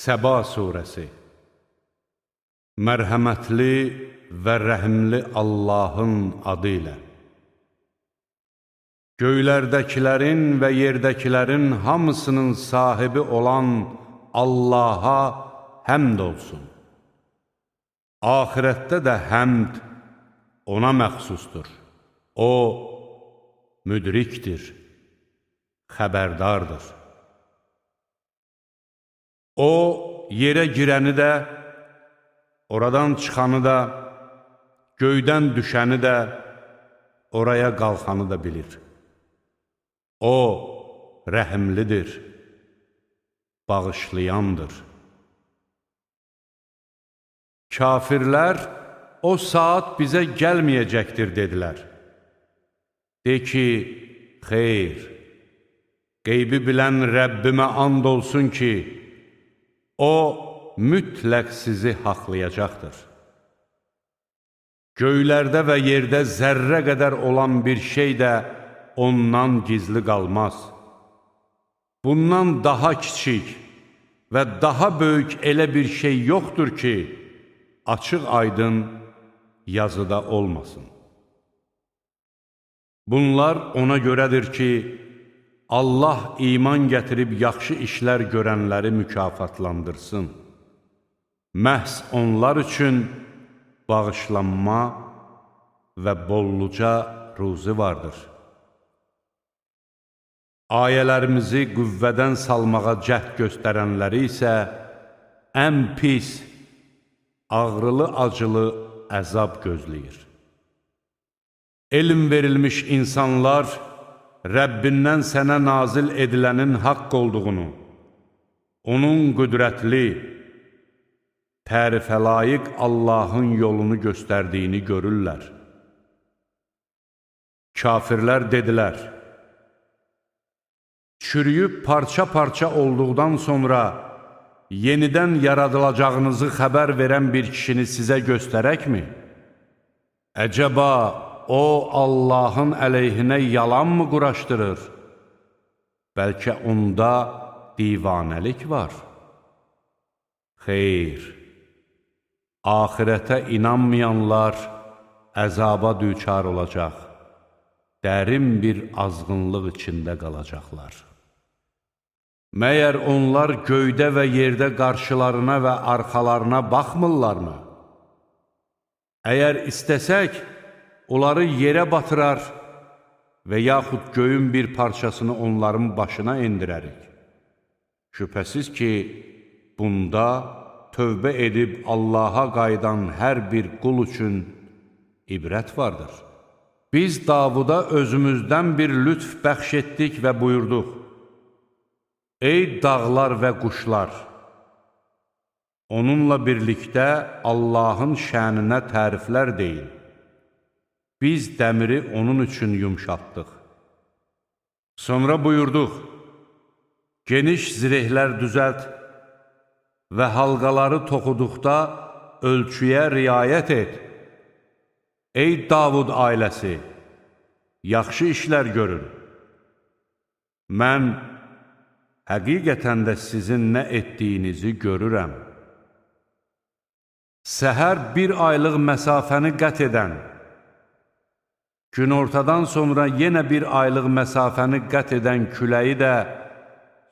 Səba surəsi. Mərhəmətli və rəhimli Allahın adı ilə. Göylərdəkilərin və yerdəkilərin hamısının sahibi olan Allaha həmd olsun. Ahirətdə də həmd ona məxsusdur. O, müdrikdir, xəbərdardır. O, yerə girəni də, oradan çıxanı da, göydən düşəni də, oraya qalxanı da bilir. O, rəhimlidir, bağışlayandır. Kafirlər, o saat bizə gəlməyəcəkdir, dedilər. De ki, xeyr, qeybi bilən Rəbbimə and olsun ki, O, mütləq sizi haqlayacaqdır. Göylərdə və yerdə zərrə qədər olan bir şey də ondan gizli qalmaz. Bundan daha kiçik və daha böyük elə bir şey yoxdur ki, açıq aydın yazıda olmasın. Bunlar ona görədir ki, Allah iman gətirib yaxşı işlər görənləri mükafatlandırsın. Məhz onlar üçün bağışlanma və bolluca ruzi vardır. Ayələrimizi qüvvədən salmağa cəhd göstərənləri isə ən pis, ağrılı-acılı əzab gözləyir. Elm verilmiş insanlar, Rəbbindən sənə nazil edilənin haqq olduğunu, onun qüdrətli, tərifə layiq Allahın yolunu göstərdiyini görürlər. Kafirlər dedilər, çürüyüb parça-parça olduqdan sonra yenidən yaradılacağınızı xəbər verən bir kişini sizə göstərəkmi? Əcəba, O, Allahın əleyhinə yalanmı quraşdırır? Bəlkə onda divanəlik var. Xeyr, ahirətə inanmayanlar əzaba düçar olacaq, dərin bir azğınlıq içində qalacaqlar. Məyər onlar göydə və yerdə qarşılarına və arxalarına baxmırlarmı? Əgər istəsək, onları yerə batırar və yaxud göyün bir parçasını onların başına indirərik. Şübhəsiz ki, bunda tövbə edib Allaha qayıdan hər bir qul üçün ibrət vardır. Biz Davuda özümüzdən bir lütf bəxş etdik və buyurduq, Ey dağlar və quşlar! Onunla birlikdə Allahın şəninə təriflər deyin. Biz dəmiri onun üçün yumşaltdıq. Sonra buyurduq, geniş zirehlər düzəlt və halqaları toxuduqda ölçüyə riayət et. Ey Davud ailəsi, yaxşı işlər görün. Mən həqiqətən də sizin nə etdiyinizi görürəm. Səhər bir aylıq məsafəni qət edən, günortadan sonra yenə bir aylıq məsafəni qət edən küləyi də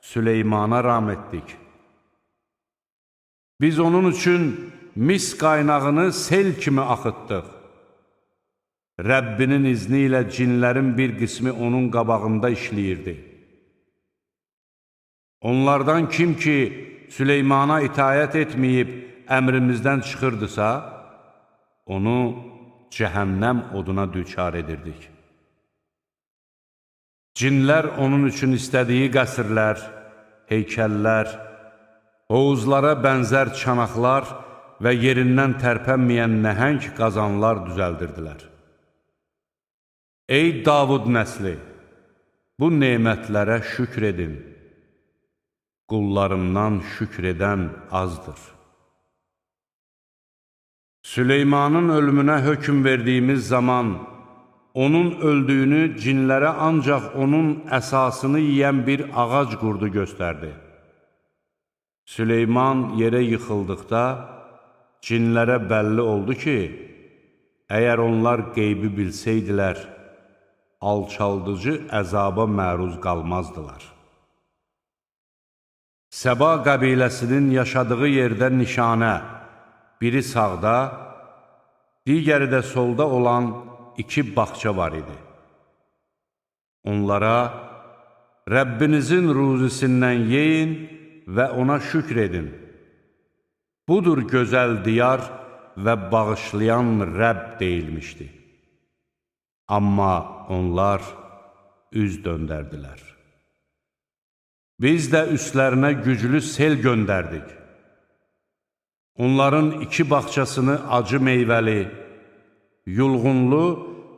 Süleymana ram etdik. Biz onun üçün mis qaynağını sel kimi axıtdıq. Rəbbinin izni ilə cinlərin bir qismi onun qabağında işləyirdi. Onlardan kim ki Süleymana itayət etməyib əmrimizdən çıxırdısa, onu cəhənnəm oduna düçar edirdik. Cinlər onun üçün istədiyi qəsrlər, heykəllər, hovuzlara bənzər çanaqlar və yerindən tərpənməyən nəhəng qazanlar düzəldirdilər. Ey Davud nəsli, bu nemətlərə şükr edin. Qullarımdan şükr edən azdır. Süleymanın ölümünə hökm verdiyimiz zaman, onun öldüyünü cinlərə ancaq onun əsasını yiyən bir ağac qurdu göstərdi. Süleyman yerə yıxıldıqda, cinlərə bəlli oldu ki, əgər onlar qeybi bilsəydilər, alçaldıcı əzaba məruz qalmazdılar. Səba qəbiləsinin yaşadığı yerdə nişanə, biri sağda, digəri də solda olan 2 bağça var idi. Onlara, Rəbbinizin ruzisindən yeyin və ona şükr edin. Budur gözəl diyar və bağışlayan Rəbb deyilmişdi. Amma onlar üz döndərdilər. Biz də üstlərinə güclü sel göndərdik. Onların 2 bağçasını acı meyvəli, yulğunlu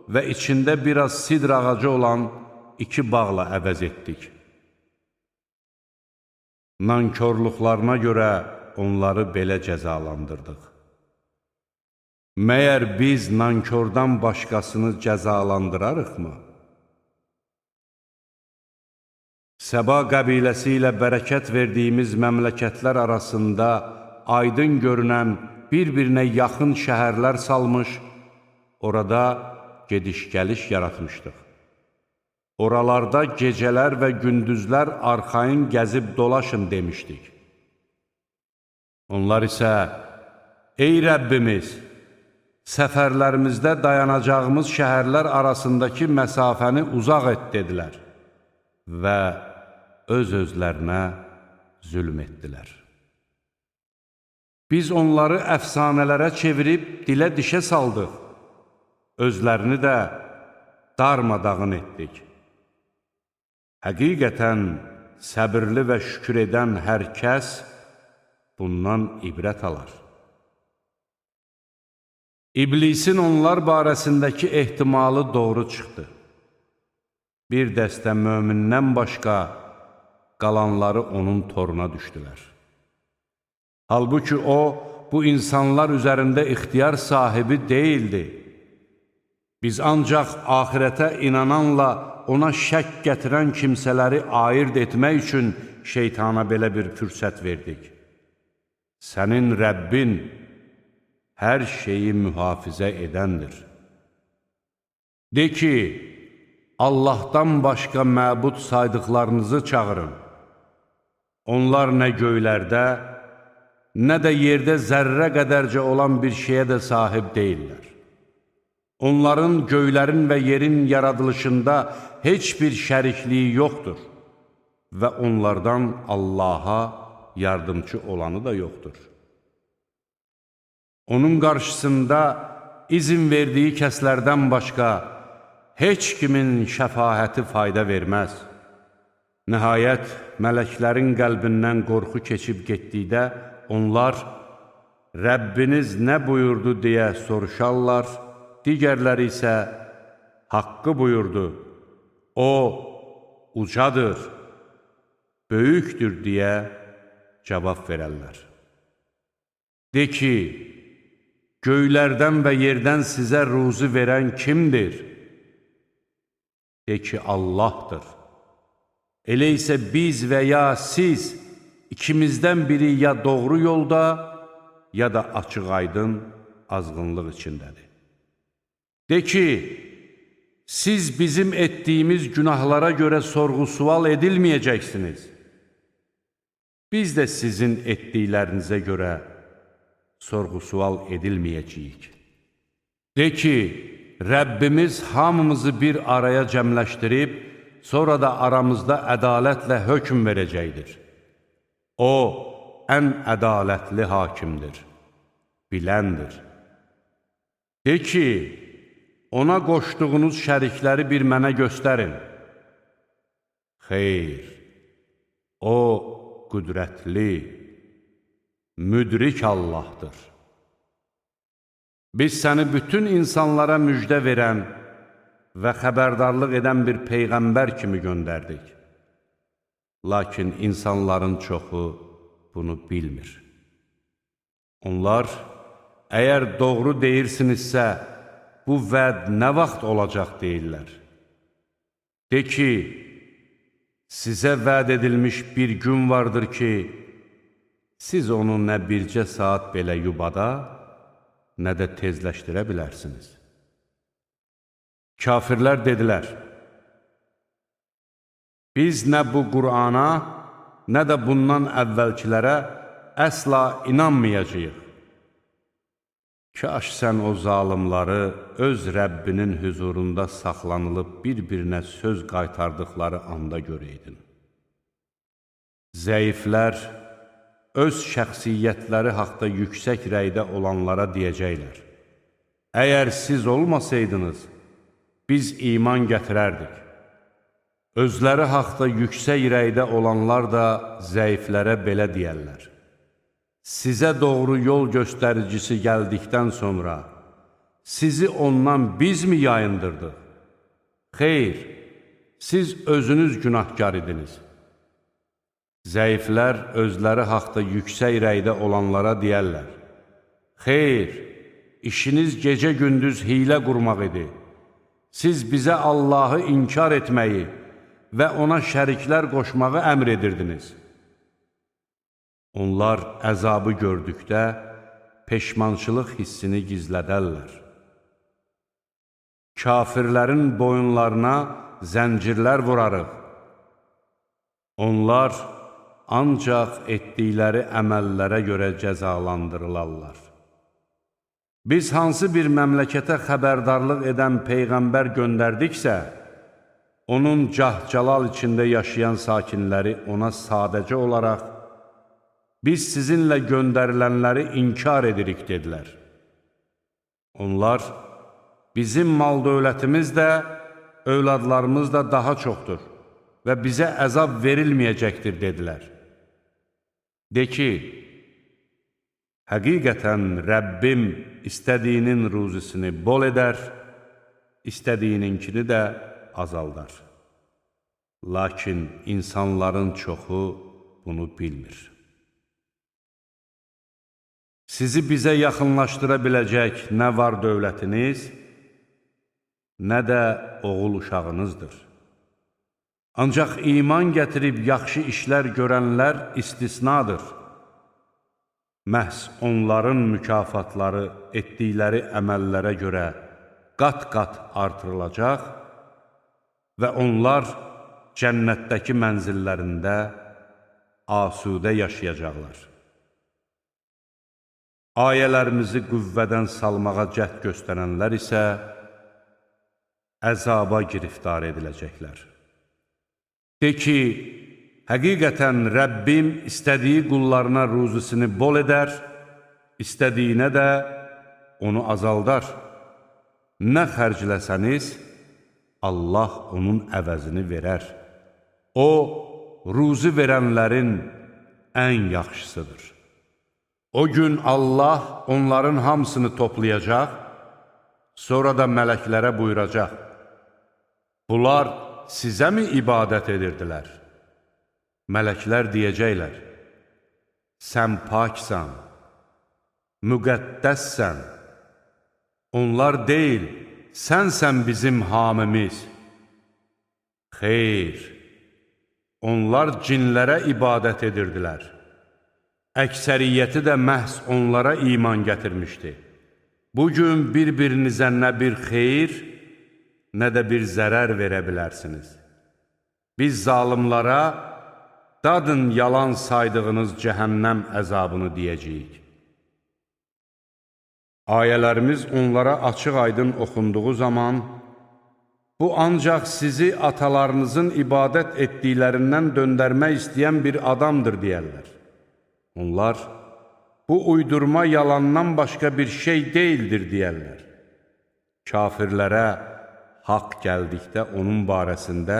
və içində biraz sidr ağacı olan 2 bağla əvəz etdik. Nankörlüklarına görə onları belə cəzalandırdıq. Məyər biz nankördən başqasını cəzalandırarıqmı? Səba qəbiləsi ilə bərəkət verdiyimiz məmləkətlər arasında aydın görünən bir-birinə yaxın şəhərlər salmış, orada gediş-gəliş yaratmışdıq. Oralarda gecələr və gündüzlər arxayın gəzib dolaşın demişdik. Onlar isə, ey Rəbbimiz, səfərlərimizdə dayanacağımız şəhərlər arasındakı məsafəni uzaq et, dedilər və öz-özlərinə zülm etdilər. Biz onları əfsanələrə çevirib dilə dişə saldıq, özlərini də darmadağın etdik. Həqiqətən səbirli və şükür edən hər kəs bundan ibrət alar. İblisin onlar barəsindəki ehtimalı doğru çıxdı. Bir dəstə mömindən başqa qalanları onun toruna düşdülər. Halbuki o, bu insanlar üzərində ixtiyar sahibi deyildi. Biz ancaq axirətə inananla ona şək gətirən kimsələri ayırt etmək üçün şeytana belə bir fürsət verdik. Sənin Rəbbin hər şeyi mühafizə edəndir. De ki, Allahdan başqa məbud saydıqlarınızı çağırın. Onlar nə göylərdə, nə də yerdə zərrə qədərcə olan bir şeyə də sahib deyirlər. Onların göylərin və yerin yaradılışında heç bir şərikliyi yoxdur və onlardan Allaha yardımcı olanı da yoxdur. Onun qarşısında izin verdiyi kəslərdən başqa heç kimin şəfahəti fayda verməz. Nəhayət, mələklərin qəlbindən qorxu keçib getdikdə onlar, Rəbbiniz nə buyurdu deyə soruşarlar, digərləri isə haqqı buyurdu, o ucadır, böyükdür deyə cavab verərlər. De ki, göylərdən və yerdən sizə ruzi verən kimdir? De ki, Allahdır. Elə isə biz və ya siz, ikimizdən biri ya doğru yolda, ya da açıq-aydın azğınlıq içindədir. De ki, siz bizim etdiyimiz günahlara görə sorğu-sual edilməyəcəksiniz. Biz də sizin etdiklərinizə görə sorğu-sual edilməyəcəyik. De ki, Rəbbimiz hamımızı bir araya cəmləşdirib, sonra da aramızda ədalətlə hökm verəcəkdir. O, ən ədalətli hakimdir, biləndir. De ki, ona qoşduğunuz şərikləri bir mənə göstərin. Xeyr, o qüdrətli, müdrik Allahdır. Biz səni bütün insanlara müjdə verən və xəbərdarlıq edən bir peyğəmbər kimi göndərdik. Lakin insanların çoxu bunu bilmir. Onlar, əgər doğru deyirsinizsə, bu vəd nə vaxt olacaq deyirlər. De ki, sizə vəd edilmiş bir gün vardır ki, siz onu nə bircə saat belə yubada, nə də tezləşdirə bilərsiniz. Kafirlər dedilər, biz nə bu Qur'ana, nə də bundan əvvəlkilərə əsla inanmayacağıq. Kaş sən o zalimları öz Rəbbinin huzurunda saxlanılıb bir-birinə söz qaytardıqları anda görəydin. Zəiflər öz şəxsiyyətləri haqda yüksək rəydə olanlara deyəcəklər, əgər siz olmasaydınız, biz iman gətirərdik. Özləri haqda yüksək rəydə olanlar da zəiflərə belə deyərlər. Sizə doğru yol göstəricisi gəldikdən sonra, sizi ondan biz mi yayındırdıq? Xeyr, siz özünüz günahkar idiniz. Zəiflər özləri haqda yüksək rəydə olanlara deyərlər, xeyr, işiniz gecə-gündüz hiylə qurmaq idi. Siz bizə Allahı inkar etməyi və ona şəriklər qoşmağı əmr edirdiniz. Onlar əzabı gördükdə peşmançılıq hissini gizlədərlər. Kafirlərin boyunlarına zəncirlər vurarıq. Onlar ancaq etdikləri əməllərə görə cəzalandırılarlar. Biz hansı bir məmləkətə xəbərdarlıq edən Peyğəmbər göndərdiksə, onun cah-calal içində yaşayan sakinləri ona sadəcə olaraq, biz sizinlə göndərilənləri inkar edirik, dedilər. Onlar, bizim mal-dövlətimiz də, övladlarımız da daha çoxdur və bizə əzab verilməyəcəkdir, dedilər. De ki, həqiqətən Rəbbim istədiyinin ruzisini bol edər, istədiyininkini də azaldar. Lakin insanların çoxu bunu bilmir. Sizi bizə yaxınlaşdıra biləcək nə var dövlətiniz, nə də oğul uşağınızdır. Ancaq iman gətirib yaxşı işlər görənlər istisnadır. Məhz onların mükafatları etdikləri əməllərə görə qat-qat artırılacaq və onlar cənnətdəki mənzillərində asudə yaşayacaqlar. Ayələrimizi qüvvədən salmağa cəhd göstərənlər isə əzaba giriftar ediləcəklər. De ki, həqiqətən Rəbbim istədiyi qullarına ruzisini bol edər, istədiyinə də onu azaldar. Nə xərcləsəniz, Allah onun əvəzini verər. O, ruzi verənlərin ən yaxşısıdır. O gün Allah onların hamısını toplayacaq, sonra da mələklərə buyuracaq, bunlar sizə mi ibadət edirdilər? Mələklər deyəcəklər, sən paksan, müqəddəssən, onlar deyil, sənsən bizim hamimiz. Xeyr, onlar cinlərə ibadət edirdilər. Əksəriyyəti də məhz onlara iman gətirmişdi. Bugün bir-birinizə nə bir xeyir, nə də bir zərər verə bilərsiniz. Biz zalimlara, dadın yalan saydığınız cəhənnəm əzabını deyəcəyik. Ayələrimiz onlara açıq-aydın oxunduğu zaman, bu ancaq sizi atalarınızın ibadət etdiklərindən döndərmək istəyən bir adamdır, deyərlər. Onlar, bu uydurma yalandan başqa bir şey deyildir, deyərlər. Kafirlərə haqq gəldikdə onun barəsində,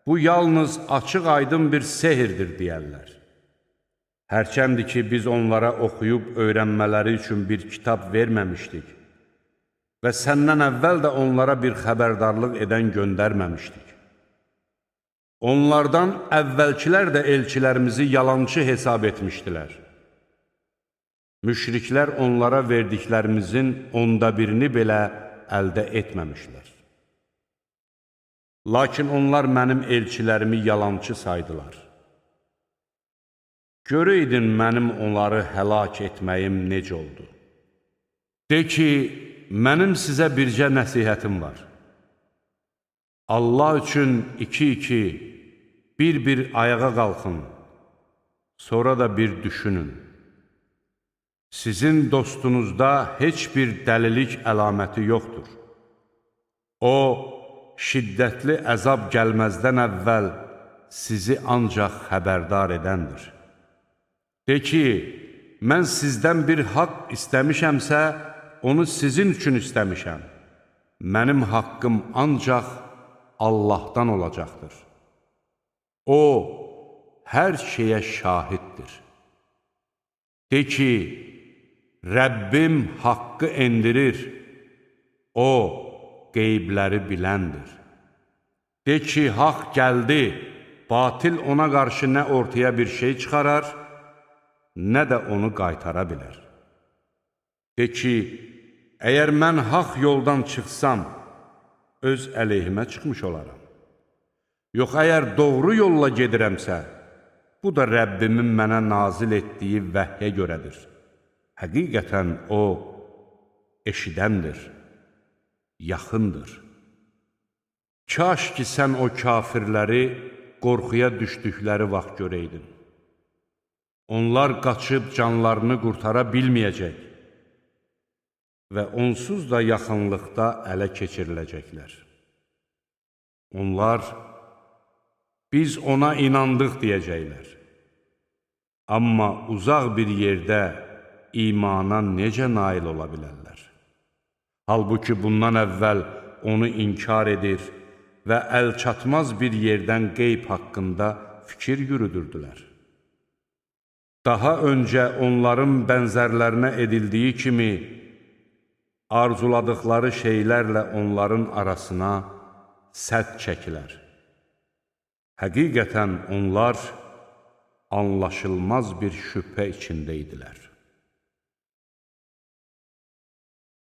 bu yalnız açıq-aydın bir sehirdir, deyərlər. Hərçəndir ki, biz onlara oxuyub öyrənmələri üçün bir kitab verməmişdik və səndən əvvəl də onlara bir xəbərdarlıq edən göndərməmişdik. Onlardan əvvəlkilər də elçilərimizi yalançı hesab etmişdilər. Müşriklər onlara verdiklərimizin 1/10 belə əldə etməmişlər. Lakin onlar mənim elçilərimi yalançı saydılar. Görəydin mənim onları həlak etməyim necə oldu. De ki, mənim sizə bircə nəsihətim var. Allah üçün iki-iki, bir-bir ayağa qalxın, sonra da bir düşünün. Sizin dostunuzda heç bir dəlilik əlaməti yoxdur. O, şiddətli əzab gəlməzdən əvvəl sizi ancaq xəbərdar edəndir. De ki, mən sizdən bir haqq istəmişəmsə, onu sizin üçün istəmişəm. Mənim haqqım ancaq Allahdan olacaqdır. O, hər şeyə şahiddir. De ki, Rəbbim haqqı endirir, O, qeybləri biləndir. De ki, haqq gəldi, batil ona qarşı nə ortaya bir şey çıxarar, nə də onu qaytara bilər. De ki, əgər mən haqq yoldan çıxsam, öz əleyhimə çıxmış olaram. Yox, əgər doğru yolla gedirəmsə, bu da Rəbbimin mənə nazil etdiyi vəhyə görədir. Həqiqətən O, eşidəndir, yaxındır. Kaş ki, sən o kafirləri qorxuya düşdükləri vaxt görəydin. Onlar qaçıb canlarını qurtara bilməyəcək və onsuz da yaxınlıqda ələ keçiriləcəklər. Onlar, biz ona inandıq deyəcəklər. Amma uzaq bir yerdə imana necə nail ola bilərlər? Halbuki bundan əvvəl onu inkar edir və əlçatmaz bir yerdən qeyb haqqında fikir yürüdürdülər. Daha öncə onların bənzərlərinə edildiyi kimi, arzuladıkları şeylərlə onların arasına sədd çəkilər. Həqiqətən onlar anlaşılmaz bir şübhə içində idilər.